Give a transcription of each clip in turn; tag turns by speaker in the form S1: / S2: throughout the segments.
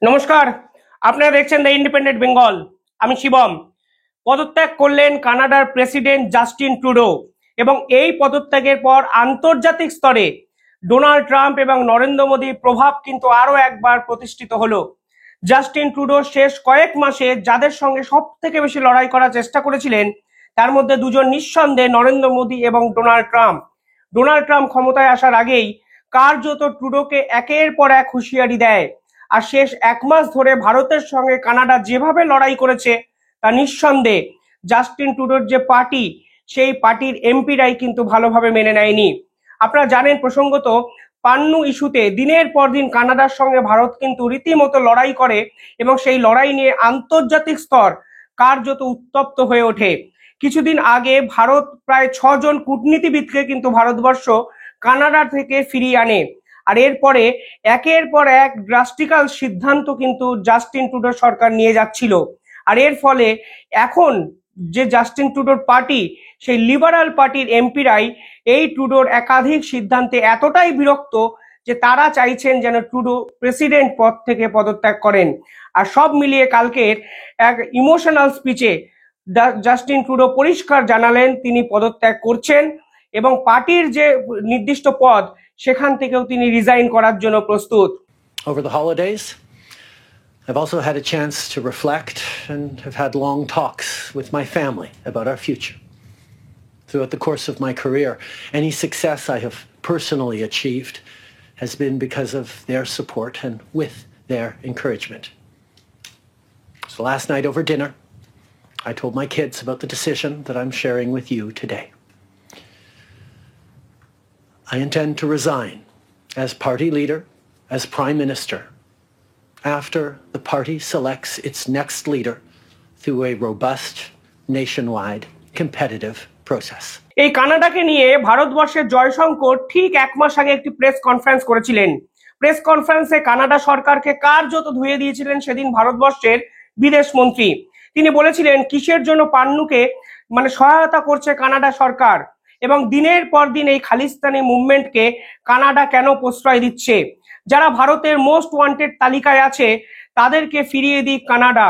S1: নমস্কার, আপনারা দেখছেন দ্য ইন্ডিপেন্ডেন্ট বেঙ্গল। আমি শিবম। পদত্যাগ করলেন কানাডার প্রেসিডেন্ট জাস্টিন ট্রুডো এবং এই পদত্যাগের পর আন্তর্জাতিক স্তরে ডোনাল্ড ট্রাম্প এবং নরেন্দ্র মোদীর প্রভাব কিন্তু আরো একবার প্রতিষ্ঠিত হলো। জাস্টিন ট্রুডো শেষ কয়েক মাসে যাদের সঙ্গে সব থেকে বেশি লড়াই করার চেষ্টা করেছিলেন তার মধ্যে দুজন নিঃসন্দেহে নরেন্দ্র মোদী এবং ডোনাল্ড ট্রাম্প। ডোনাল্ড ট্রাম্প ক্ষমতায় আসার আগেই কার্যত ট্রুডোকে একের পর এক হুঁশিয়ারি দেয়, আর শেষ এক মাস ধরে ভারতের সঙ্গে কানাডা যেভাবে লড়াই করেছে তা নিঃসন্দেহে জাস্টিন ট্রুডোর যে পার্টি সেই পার্টির এমপিরাই কিন্তু ভালোভাবে মেনে নেয়নি। আপনারা জানেন প্রসঙ্গত পান্নু ইস্যুতে দিনের পর দিন কানাডার সঙ্গে ভারত কিন্তু রীতিমতো লড়াই করে এবং সেই লড়াই নিয়ে আন্তর্জাতিক স্তর কার্যত উত্তপ্ত হয়ে ওঠে। কিছুদিন আগে ভারত প্রায় 6 জন কূটনীতিবিদকে কিন্তু ভারতবর্ষ কানাডা থেকে ফিরিয়ে আনে, আর এরপরে একের পর এক ড্রাস্টিক্যাল সিদ্ধান্ত কিন্তু জাস্টিন ট্রুডো সরকার নিয়ে যাচ্ছিল। আর এর ফলে এখন যে জাস্টিন ট্রুডোর পার্টি সেই লিবারাল পার্টির এমপিরাই এই ট্রুডোর একাধিক সিদ্ধান্তে এতটাই বিরক্ত যে তারা চাইছেন যেন ট্রুডো প্রেসিডেন্ট পদ থেকে পদত্যাগ করেন। আর সব মিলিয়ে কালকের এক ইমোশনাল স্পিচে জাস্টিন ট্রুডো পরিষ্কার জানালেন তিনি পদত্যাগ করছেন এবং পার্টির যে নির্দিষ্ট পদ সেখান থেকেও তিনি রিজাইন করার জন্য প্রস্তুত।
S2: Over the holidays, I've also had a chance to reflect and have had long talks with my family about our future. Throughout the course of my career, any success I have personally achieved has been because of their support and with their encouragement. So last night over dinner, I told my kids about the decision that I'm sharing with you today. I intend to resign as party leader, as Prime Minister, after the party selects its next leader through a robust, nationwide, competitive process.
S1: এই কানাডাকে নিয়ে ভারতবর্ষের জয়শঙ্কর ঠিক এক মাস আগে একটি press conference করেছিলেন। Press কনফারেন্সে Canada সরকারকে কার্যত ধুয়ে দিয়েছিলেন সেদিন ভারতবর্ষের বিদেশ মন্ত্রী। তিনি বলেছিলেন কিসের জন্য পান্নুকে সহায়তা করছে কানাডা সরকার এবং দিনের পর দিন এই খালিস্তানি মুভমেন্টকে কানাডা কেন প্রশ্রয় দিচ্ছে। যারা ভারতের মোস্ট ওয়ান্টেড তালিকায় আছে তাদেরকে ফিরিয়ে দিক কানাডা।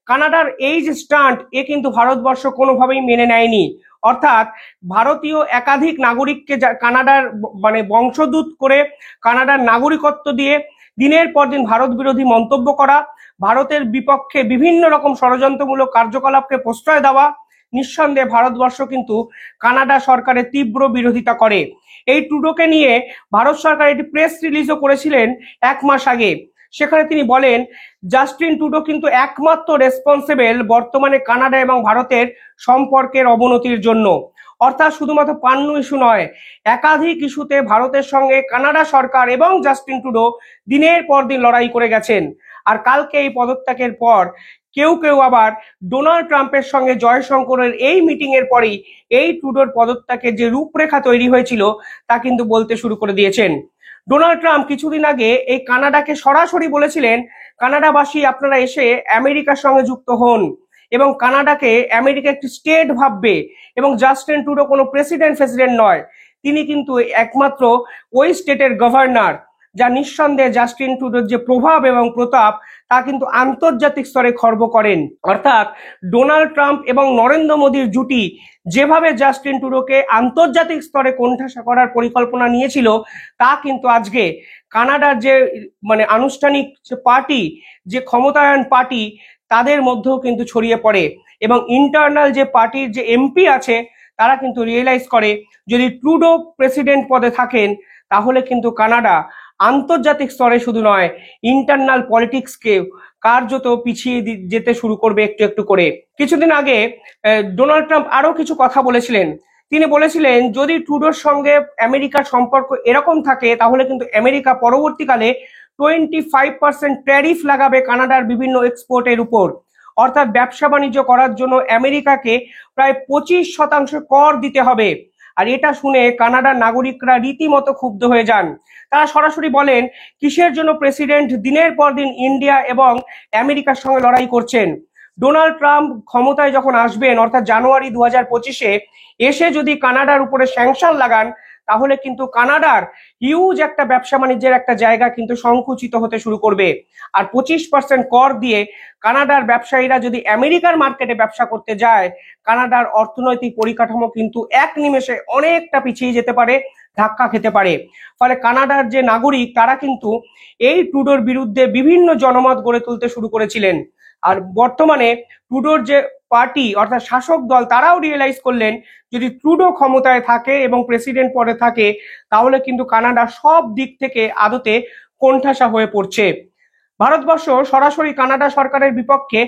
S1: কানাডার এই যে স্টান্ট এ কিন্তু ভারতবর্ষ কোনোভাবেই মেনে নেয়নি। অর্থাৎ ভারতীয় একাধিক নাগরিককে কানাডার বংশদূত করে কানাডার নাগরিকত্ব দিয়ে দিনের পর দিন ভারত বিরোধী মন্তব্য করা, ভারতের বিপক্ষে বিভিন্ন রকম ষড়যন্ত্রমূলক কার্যকলাপকে প্রশ্রয় দেওয়া, নিঃসন্দেহে ভারতবর্ষ কিন্তু কানাডা সরকারের তীব্র বিরোধিতা করে। এই ট্রুডোকে নিয়ে ভারত সরকার একটি প্রেস রিলিজও করেছিলেন এক মাস আগে। সেখানে তিনি বলেন জাস্টিন ট্রুডো কিন্তু একমাত্র রেসপন্সিবল বর্তমানে কানাডা এবং ভারতের সম্পর্কের অবনতির জন্য। অর্থাৎ শুধুমাত্র পান্নু ইস্যু নয়, একাধিক ইস্যুতে ভারতের সঙ্গে কানাডা সরকার এবং জাস্টিন ট্রুডো দিনের পর দিন লড়াই করে গেছেন। আর কালকে এই পদত্যাগের পর কেউ কেউ আবার ডোনাল্ড ট্রাম্পের সঙ্গে জয়শঙ্করের এই মিটিং এর পরেই এই ট্রুডোর পদত্যাগের যে রূপরেখা তৈরি হয়েছিল তা কিন্তু বলতে শুরু করে দিয়েছেন। ডোনাল্ড ট্রাম্প কিছুদিন আগে এই কানাডাকে সরাসরি বলেছিলেন কানাডাবাসী আপনারা এসে আমেরিকার সঙ্গে যুক্ত হন এবং কানাডাকে আমেরিকা একটি স্টেট ভাববে এবং জাস্টিন ট্রুডো কোনো প্রেসিডেন্ট নয়, তিনি কিন্তু একমাত্র ওই স্টেটের গভর্নর। যা নিঃসন্দেহে জাস্টিন ট্রুডোর যে প্রভাব এবং প্রতাপ তা কিন্তু আন্তর্জাতিক স্তরে খর্ব করেন। অর্থাৎ ডোনাল্ড ট্রাম্প এবং নরেন্দ্র মোদীর জুটি যেভাবে জাস্টিন ট্রুডোকে আন্তর্জাতিক স্তরে কোণঠাসা করার পরিকল্পনা নিয়েছিল তা কিন্তু আজকে কানাডার যে আনুষ্ঠানিক যে পার্টি, যে ক্ষমতায়ন পার্টি তাদের মধ্যেও কিন্তু ছড়িয়ে পড়ে এবং ইন্টারনাল যে পার্টির যে এমপি আছে তারা কিন্তু রিয়েলাইজ করে যদি ট্রুডো প্রেসিডেন্ট পদে থাকেন তাহলে কিন্তু কানাডা আন্তর্জাতিক স্তরে শুধু নয় ইন্টারনাল পলিটিক্সকে কার্যত পিছিয়ে যেতে শুরু করবে একটু একটু করে। কিছুদিন আগে ডোনাল্ড ট্রাম্প আরো কিছু কথা বলেছিলেন। তিনি বলেছিলেন যদি ট্রুডোর সঙ্গে আমেরিকার সম্পর্ক এরকম থাকে তাহলে কিন্তু আমেরিকা পরবর্তীকালে 25% ট্যারিফ লাগাবে কানাডার বিভিন্ন এক্সপোর্টের উপর। অর্থাৎ ব্যবসা বাণিজ্য করার জন্য আমেরিকাকে প্রায় 25% কর দিতে হবে। আর এটা শুনে কানাডার নাগরিকরা রীতিমতো ক্ষুব্ধ হয়ে যান। তারা সরাসরি বলেন কিসের জন্য প্রেসিডেন্ট দিনের পর দিন ইন্ডিয়া এবং আমেরিকার সঙ্গে লড়াই করছেন। ডোনাল্ড ট্রাম্প ক্ষমতায় যখন আসবেন অর্থাৎ জানুয়ারি 2025-এ এসে যদি কানাডার উপরে স্যাংশন লাগান তাহলে কিন্তু কানাডার হিউজ একটা ব্যবসা বাণিজ্যের একটা জায়গা কিন্তু সংকুচিত হতে শুরু করবে। আর 25% কর দিয়ে কানাডার ব্যবসায়ীরা যদি আমেরিকার মার্কেটে ব্যবসা করতে যায়, কানাডার অর্থনৈতিক পরিকাঠামো কিন্তু এক নিমেষে অনেকটা পিছিয়ে যেতে পারে, ধাক্কা খেতে পারে। ফলে কানাডার যে নাগরিক তারা কিন্তু এই ট্রুডোর বিরুদ্ধে বিভিন্ন জনমত গড়ে তুলতে শুরু করেছিলেন। আর বর্তমানে ট্রুডোর যে পার্টি অর্থাৎ শাসক দল তারাও রিয়েলাইজ করলেন যদি ট্রুডো ক্ষমতায় থাকে এবং প্রেসিডেন্ট পদে থাকে তাহলে কিন্তু কানাডা সব দিক থেকে আদতে কোণঠাসা হয়ে পড়ছে। ভারতবর্ষ সরাসরি কানাডা সরকারের বিপক্ষে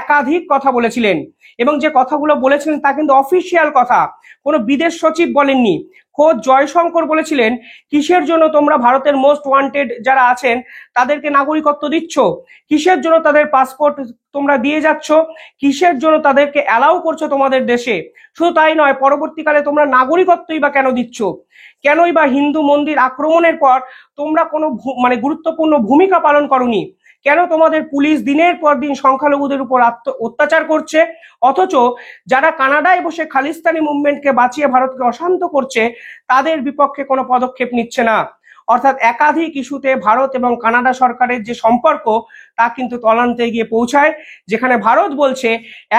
S1: একাধিক কথা বলেছিলেন এবং যে কথাগুলো বলেছিলেন তা কিন্তু অফিসিয়াল কথা, কোনো বিদেশ সচিব বলেননি। খোদ জয়শঙ্কর বলেছিলেন কিসের জন্য তোমরা ভারতের মোস্ট ওয়ান্টেড যারা আছেন তাদেরকে নাগরিকত্ব দিচ্ছ, কিসের জন্য তাদের পাসপোর্ট তোমরা দিয়ে যাচ্ছ, কিসের জন্য তাদেরকে অ্যালাউ করছো তোমাদের দেশে। শুধু তাই নয়, পরবর্তীকালে তোমরা নাগরিকত্বই বা কেন দিচ্ছ, কেনই বা হিন্দু মন্দির আক্রমণের পর তোমরা কোনো গুরুত্বপূর্ণ ভূমিকা পালন করনি, কেন তোমাদের পুলিশ দিনের পর দিন সংখ্যালঘুদের উপর অত্যাচার করছে, অথচ যারা কানাডায় বসে খালিস্তানি মুভমেন্টকে বাঁচিয়ে ভারতকে অশান্ত করছে তাদের বিপক্ষে কোনো পদক্ষেপ নিচ্ছে না। অর্থাৎ একাধিক ইস্যুতে ভারত এবং কানাডা সরকারের যে সম্পর্ক তা কিন্তু তলান্তে গিয়ে পৌঁছায়, যেখানে ভারত বলছে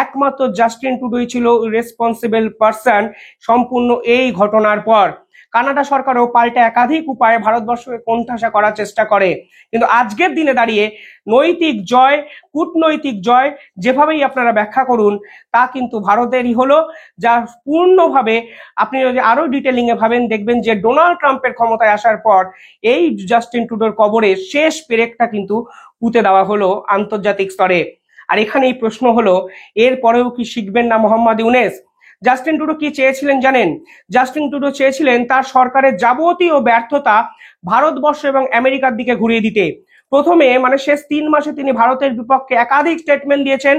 S1: একমাত্র জাস্টিন ট্রুডোই ছিল রেসপন্সিবল পার্সন সম্পূর্ণ এই ঘটনার পর। কানাডা সরকারও পাল্টা একাধিক উপায়ে ভারতবর্ষকে কোণঠাসা করার চেষ্টা করে। কিন্তু আজকের দিনে দাঁড়িয়ে নৈতিক জয়, কূটনৈতিক জয় যেভাবেই আপনারা ব্যাখ্যা করুন তা কিন্তু ভারতেরই হলো, যা পূর্ণভাবে আপনি যদি আরো ডিটেলিং এ ভাবেন দেখবেন যে ডোনাল্ড ট্রাম্পের ক্ষমতায় আসার পর এই জাস্টিন ট্রুডোর কবরে শেষ পেরেকটা কিন্তু পুঁতে দেওয়া হলো আন্তর্জাতিক স্তরে। আর এখানেই প্রশ্ন হলো এর পরেও কি শিখবেন না মোহাম্মদ ইউনূস? জাস্টিন ট্রুডো কি চেয়েছিলেন জানেন? জাস্টিন ট্রুডো চেয়েছিলেন তার সরকারের যাবতীয় ব্যর্থতা ভারতবর্ষ এবং আমেরিকার দিকে ঘুরিয়ে দিতে। প্রথমে শেষ 3 মাসে তিনি ভারতের বিপক্ষে একাধিক স্টেটমেন্ট দিয়েছেন,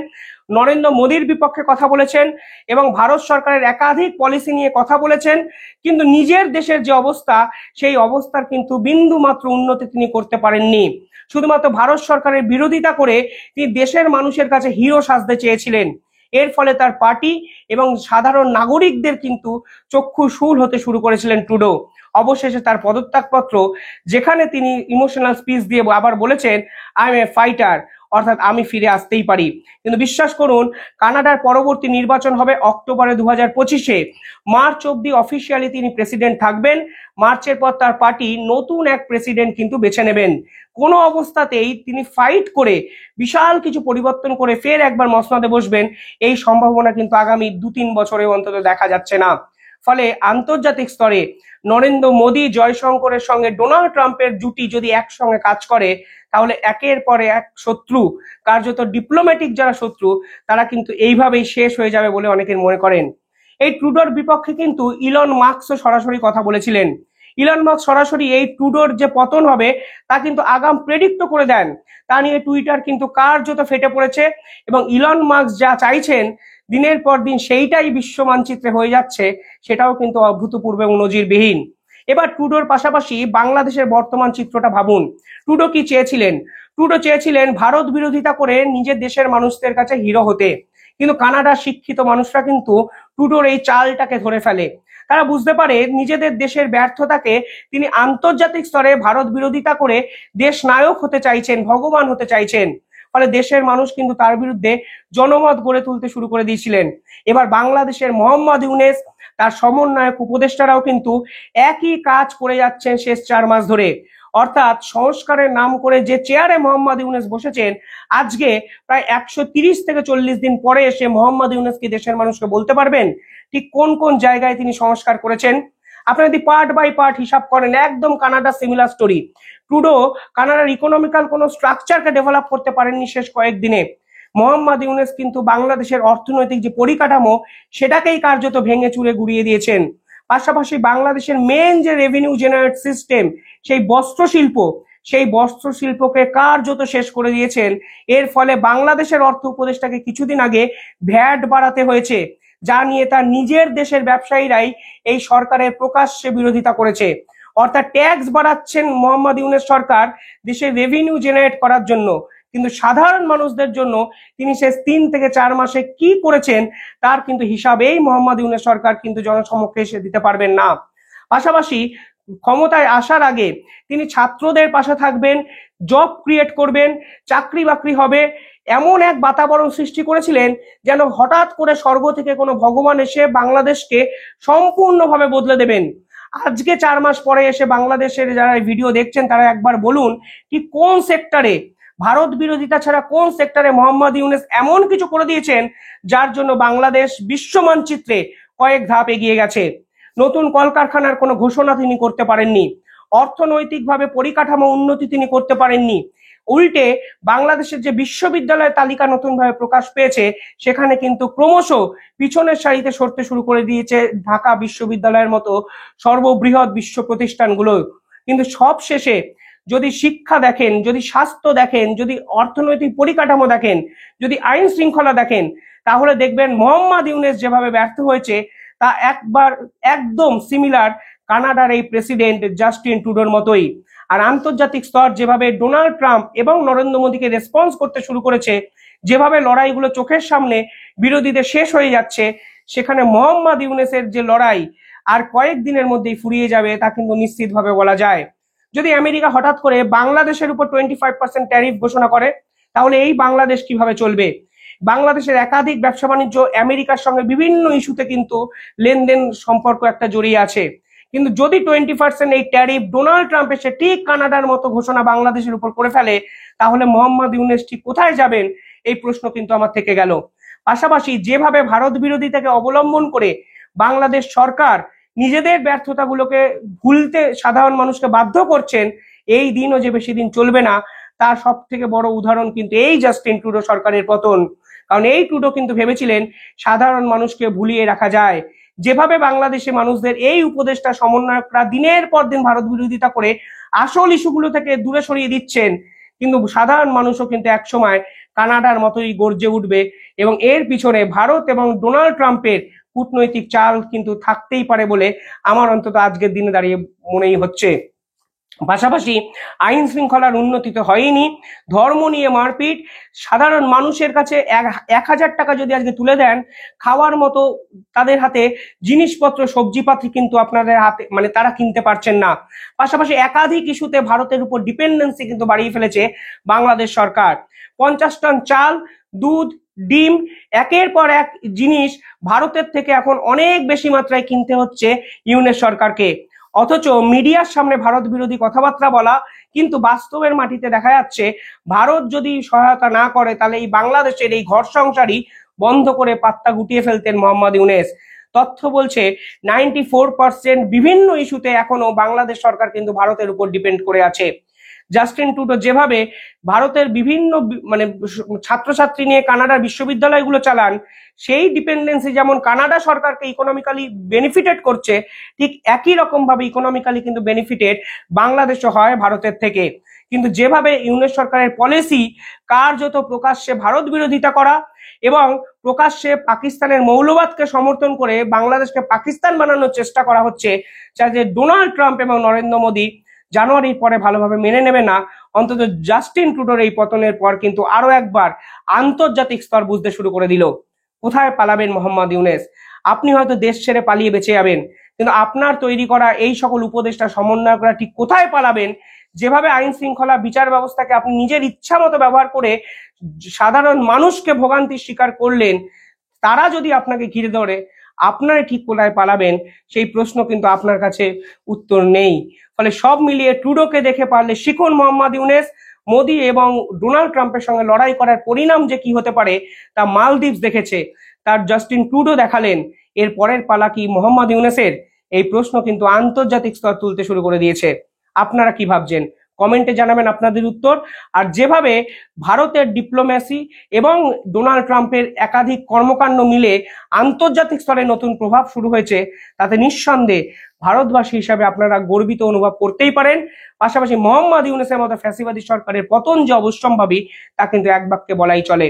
S1: নরেন্দ্র মোদীর বিপক্ষে কথা বলেছেন এবং ভারত সরকারের একাধিক পলিসি নিয়ে কথা বলেছেন, কিন্তু নিজের দেশের যে অবস্থা সেই অবস্থার কিন্তু বিন্দু মাত্র উন্নতি তিনি করতে পারেননি। শুধুমাত্র ভারত সরকারের বিরোধিতা করে তিনি দেশের মানুষের কাছে হিরো সাজতে চেয়েছিলেন। এর ফলে তার পার্টি এবং সাধারণ নাগরিকদের কিন্তু চক্ষু শূল হতে শুরু করেছিলেন ট্রুডো। অবশেষে তার পদত্যাগপত্র, যেখানে তিনি ইমোশনাল স্পিচ দিয়ে আবার বলেছেন আই এম এ ফাইটার, অর্থাৎ আমি ফিরে আসতেই পারি। কিন্তু বিশ্বাস করুন কানাডার পরবর্তী নির্বাচন হবে অক্টোবরে 2025-এ। মার্চ অব্দি অফিসিয়ালি তিনি প্রেসিডেন্ট থাকবেন। মার্চের পর তার পার্টি নতুন এক প্রেসিডেন্ট কিন্তু বেছে নেবেন। কোনো অবস্থাতেই তিনি ফাইট করে বিশাল কিছু পরিবর্তন করে ফের একবার মসনদে বসবেন এই সম্ভাবনা কিন্তু আগামী 2-3 বছরে অন্তত দেখা যাচ্ছে না। ফলে আন্তর্জাতিক স্তরে নরেন্দ্র মোদী জয়শঙ্করের সঙ্গে ডোনাল্ড ট্রাম্পের জুটি যদি একসঙ্গে কাজ করে তাহলে একের পরে এক শত্রু, কার্যত ডিপ্লোম্যাটিক যারা শত্রু তারা কিন্তু এইভাবেই শেষ হয়ে যাবে বলে অনেকে মনে করেন। এই ট্রুডোর বিপক্ষে কিন্তু ইলন মাস্কও সরাসরি কথা বলেছিলেন। ইলন মাস্ক সরাসরি এই ট্রুডোর যে পতন হবে তা কিন্তু আগাম প্রেডিক্ট করে দেন। তা নিয়ে টুইটার কিন্তু কার্যত ফেটে পড়েছে এবং ইলন মাস্ক যা চাইছেন দিনের পর দিন সেইটাই বিশ্ব মানচিত্রে হয়ে যাচ্ছে, সেটাও কিন্তু অভূতপূর্ব এবং নজিরবিহীন। এবার ট্রুডোর পাশাপাশি বাংলাদেশের বর্তমান চিত্রটা ভাবুন। ট্রুডো কি চেয়েছিলেন? ট্রুডো চেয়েছিলেন ভারত বিরোধিতা করে নিজের দেশের মানুষদের কাছে হিরো হতে, কিন্তু কানাডার শিক্ষিত মানুষরা কিন্তু ট্রুডোর এই চালটাকে ধরে ফেলে। তারা বুঝতে পারে নিজেদের দেশের ব্যর্থতাকে তিনি আন্তর্জাতিক স্তরে ভারত বিরোধিতা করে দেশ নায়ক হতে চাইছেন, ভগবান হতে চাইছেন। ফলে দেশের মানুষ কিন্তু তার বিরুদ্ধে জনমত গড়ে তুলতে শুরু করে দিয়েছিলেন। এবার বাংলাদেশের মোহাম্মদ ইউনূস তার সমন্বয়ক উপদেষ্টারাও কিন্তু একই কাজ করে যাচ্ছেন শেষ 4 মাস ধরে। অর্থাৎ সংস্কারের নাম করে যে চেয়ারে মোহাম্মদ ইউনূস বসেছেন, আজকে প্রায় 130 থেকে 40 দিন পরে এসে মোহাম্মদ ইউনূস কি দেশের মানুষকে বলতে পারবেন ঠিক কোন কোন জায়গায় তিনি সংস্কার করেছেন? আপনি যদি পার্ট বাই পার্ট হিসাব করেন একদম কানাডা সিমিলার স্টোরি। ট্রুডো কানাডার ইকোনমিক্যাল কোনো স্ট্রাকচারকে ডেভেলপ করতে পারেননি শেষ কয়েকদিনে। মোহাম্মদ ইউনূস কিন্তু বাংলাদেশের অর্থনৈতিক যে পরিকাঠামো সেটাকেই কার্যত ভেঙে চুরে গুড়িয়ে দিয়েছেন। পাশাপাশি বাংলাদেশের মেন যে রেভিনিউ জেনারেট সিস্টেম সেই বস্ত্র শিল্পকে কার্যত শেষ করে দিয়েছেন। এর ফলে বাংলাদেশের অর্থ উপদেষ্টাকে কিছুদিন আগে ভ্যাট বাড়াতে হয়েছে, যা নিয়ে তার নিজের দেশের ব্যবসায়ীরাই এই সরকারের প্রকাশ্যে বিরোধিতা করেছে। অর্থাৎ ট্যাক্স বাড়াচ্ছেন মোহাম্মদ ইউনূস সরকার দেশের রেভিনিউ জেনারেট করার জন্য, কিন্তু সাধারণ মানুষদের জন্য তিনি শেষ 3 থেকে 4 মাসে কি করেছেন তার কিন্তু হিসাবেই মোহাম্মদ ইউনূস সরকার কিন্তু জনসমক্ষে এসে দিতে পারবেন না। পাশাপাশি ক্ষমতায় আসার আগে তিনি ছাত্রদের পাশে থাকবেন, জব ক্রিয়েট করবেন, চাকরি বাকরি হবে, এমন এক বাতাবরণ সৃষ্টি করেছিলেন যেন হঠাৎ করে স্বর্গ থেকে কোনো ভগবান এসে বাংলাদেশকে সম্পূর্ণভাবে বদলে দেবেন। আজকে 4 মাস পরে এসে বাংলাদেশের যারা ভিডিও দেখছেন তারা একবার বলুন ঠিক কোন সেক্টরে, ভারত বিরোধিতা ছাড়া কোন সেক্টরে মোহাম্মদ ইউনূস এমন কিছু করে দিয়েছেন যার জন্য বাংলাদেশ বিশ্ব মানচিত্রে কয়েক ধাপ এগিয়ে গেছে। নতুন কলকারখানার কোনো ঘোষণা তিনি করতে পারেননি, অর্থনৈতিকভাবে পরিকাঠামো উন্নতি তিনি করতে পারেননি। উল্টে বাংলাদেশের যে বিশ্ববিদ্যালয়ের তালিকা নতুনভাবে প্রকাশ পেয়েছে সেখানে কিন্তু ক্রমশ পিছনের সারিতে সরতে শুরু করে দিয়েছে ঢাকা বিশ্ববিদ্যালয়ের মতো সর্ববৃহৎ বিশ্ব প্রতিষ্ঠানগুলো। কিন্তু সব শেষে যদি শিক্ষা দেখেন, যদি স্বাস্থ্য দেখেন, যদি অর্থনৈতিক পরিকাঠামো দেখেন, যদি আইন শৃঙ্খলা দেখেন, তাহলে দেখবেন মোহাম্মদ ইউনূস যেভাবে ব্যর্থ হয়েছে তা একদম সিমিলার কানাডার এই প্রেসিডেন্ট জাস্টিন ট্রুডোর মতোই। আর আন্তর্জাতিক স্তর যেভাবে ডোনাল্ড ট্রাম্প এবং নরেন্দ্র মোদীকে রেসপন্স করতে শুরু করেছে, যেভাবে লড়াইগুলো চোখের সামনে বিরোধীদের শেষ হয়ে যাচ্ছে, সেখানে মোহাম্মদ ইউনূসের যে লড়াই আর কয়েকদিনের মধ্যেই ফুরিয়ে যাবে তা কিন্তু নিশ্চিতভাবে বলা যায়। যদি আমেরিকা হঠাৎ করে বাংলাদেশের উপর 25% ট্যারিফ ঘোষণা করে তাহলে এই বাংলাদেশ কিভাবে চলবে? বাংলাদেশের একাধিক ব্যবসা বাণিজ্য আমেরিকার সঙ্গে বিভিন্ন ইস্যুতে কিন্তু লেনদেন সম্পর্ক একটা জড়িয়ে আছে। কিন্তু যদি 20% এই ট্যারিফ ডোনাল্ড ট্রাম্প এসে ঠিক কানাডার মতো ঘোষণা বাংলাদেশের উপর করে ফেলে, তাহলে মোহাম্মদ ইউনূস ঠিক কোথায় যাবেন এই প্রশ্ন কিন্তু আমার থেকে গেল। পাশাপাশি যেভাবে ভারত বিরোধিতাকে অবলম্বন করে বাংলাদেশ সরকার নিজেদের ব্যর্থতাগুলোকে ভুলতে সাধারণ মানুষকে বাধ্য করছেন, এই দিনও যে বেশি দিন চলবে না তার সব থেকে বড় উদাহরণ কিন্তু এই জাস্টিন ট্রুডো সরকারের পতন। কারণ এই ট্রুডো কিন্তু ভেবেছিলেন সাধারণ মানুষকে ভুলিয়ে রাখা যায়। যেভাবে বাংলাদেশে মানুষদের এই উপদেষ্টা সমন্বয়করা দিনের পর দিন ভারত বিরোধিতা করে আসল ইস্যুগুলো থেকে দূরে সরিয়ে দিচ্ছেন, কিন্তু সাধারণ মানুষও কিন্তু একসময় কানাডার মতোই গর্জে উঠবে এবং এর পিছনে ভারত এবং ডোনাল্ড ট্রাম্পের কূটনৈতিক চাল কিন্তু থাকতেই পারে বলে আমার অন্তত আজকের দিনে দাঁড়িয়ে মনেই হচ্ছে। পাশাপাশি আইন শৃঙ্খলার উন্নতি তো হয়নি, ধর্ম নিয়ে মারপিট, সাধারণ মানুষের কাছে 1000 টাকা যদি আজকে তুলে দেন খাওয়ার মতো তাদের হাতে জিনিসপত্র সবজিপাতি কিন্তু আপনাদের হাতে মানে তারা কিনতে পারছেন না। পাশাপাশি একাধিক ইস্যুতে ভারতের উপর ডিপেন্ডেন্সি কিন্তু বাড়িয়ে ফেলেছে বাংলাদেশ সরকার। 50 টন চাল, দুধ, ডিম, একের পর এক জিনিস ভারতের থেকে এখন অনেক বেশি মাত্রায় কিনতে হচ্ছে ইউনূস সরকারকে। অথচ মিডিয়ার সামনে ভারত বিরোধী কথাবার্তা বলা, কিন্তু বাস্তবের মাটিতে দেখা যাচ্ছে ভারত যদি সহায়তা না করে তাহলে এই বাংলাদেশের এই ঘর সংসারই বন্ধ করে পাত্তা গুটিয়ে ফেলতেন মোহাম্মদ ইউনূস। তথ্য বলছে 94% বিভিন্ন ইস্যুতে এখনো বাংলাদেশ সরকার কিন্তু ভারতের উপর ডিপেন্ড করে আছে। জাস্টিন ট্রুডো যেভাবে ভারতের বিভিন্ন মানে ছাত্রছাত্রী নিয়ে কানাডার বিশ্ববিদ্যালয়গুলো চালান, সেই ডিপেন্ডেন্সি যেমন কানাডা সরকারকে ইকোনমিক্যালি বেনিফিটেড করছে, ঠিক একই রকম ভাবে ইকোনমিক্যালি কিন্তু বেনিফিটেড বাংলাদেশও হয় ভারতের থেকে। কিন্তু যেভাবে ইউনূস সরকারের পলিসি কার্যত প্রকাশ্যে ভারত বিরোধিতা করা এবং প্রকাশ্যে পাকিস্তানের মৌলবাদকে সমর্থন করে বাংলাদেশকে পাকিস্তান বানানোর চেষ্টা করা হচ্ছে, যাতে ডোনাল্ড ট্রাম্প এবং নরেন্দ্র মোদী জানুয়ারির পরে ভালোভাবে মেনে নেবে না, অন্তত জাস্টিন ট্রুডোর এই পতনের পর কিন্তু আরো একবার আন্তর্জাতিক স্তর বুঝতে শুরু করে দিল। কোথায় পালাবেন মোহাম্মদ ইউনূস? আপনি হয়তো দেশ ছেড়ে পালিয়ে বেঁচে যাবেন, কিন্তু আপনার তৈরি করা এই সকল উপদেষ্টা সমন্বয়করা ঠিক কোথায় পালাবেন? যেভাবে আইন শৃঙ্খলা বিচার ব্যবস্থাকে আপনি নিজের ইচ্ছা মতো ব্যবহার করে সাধারণ মানুষকে ভোগান্তির শিকার করলেন, তারা যদি আপনাকে ঘিরে ধরে আপনারা ঠিক কোথায় পালাবেন সেই প্রশ্ন কিন্তু আপনার কাছে উত্তর নেই। ফলে সব মিলিয়ে ট্রুডোকে দেখে পারলে শিখুন মোহাম্মদ ইউনূস, মোদী এবং ডোনাল্ড ট্রাম্পের সঙ্গে লড়াই করার পরিণাম যে কি হতে পারে তা মালদ্বীপ দেখেছে, তার জাস্টিন ট্রুডো দেখালেন। এর পরের পালা কি মোহাম্মদ ইউনূসের? এই প্রশ্ন কিন্তু আন্তর্জাতিক স্তর তুলতে শুরু করে দিয়েছে। আপনারা কি ভাবছেন? কমেন্টে জানাবেন আপনাদের উত্তর। আর যেভাবে ভারতের ডিপ্লোম্যাসি এবং ডোনাল্ড ট্রাম্পের একাধিক কর্মকাণ্ড মিলে আন্তর্জাতিক স্তরে নতুন প্রভাব শুরু হয়েছে, তাতে নিঃসন্দেহে ভারতবাসী হিসাবে আপনারা গর্বিত অনুভব করতেই পারেন। পাশাপাশি মোহাম্মদ ইউনূসের মতো ফ্যাসিবাদী সরকারের পতন যে অবশ্যম্ভাবী তা কিন্তু এক বাক্যে বলাই চলে।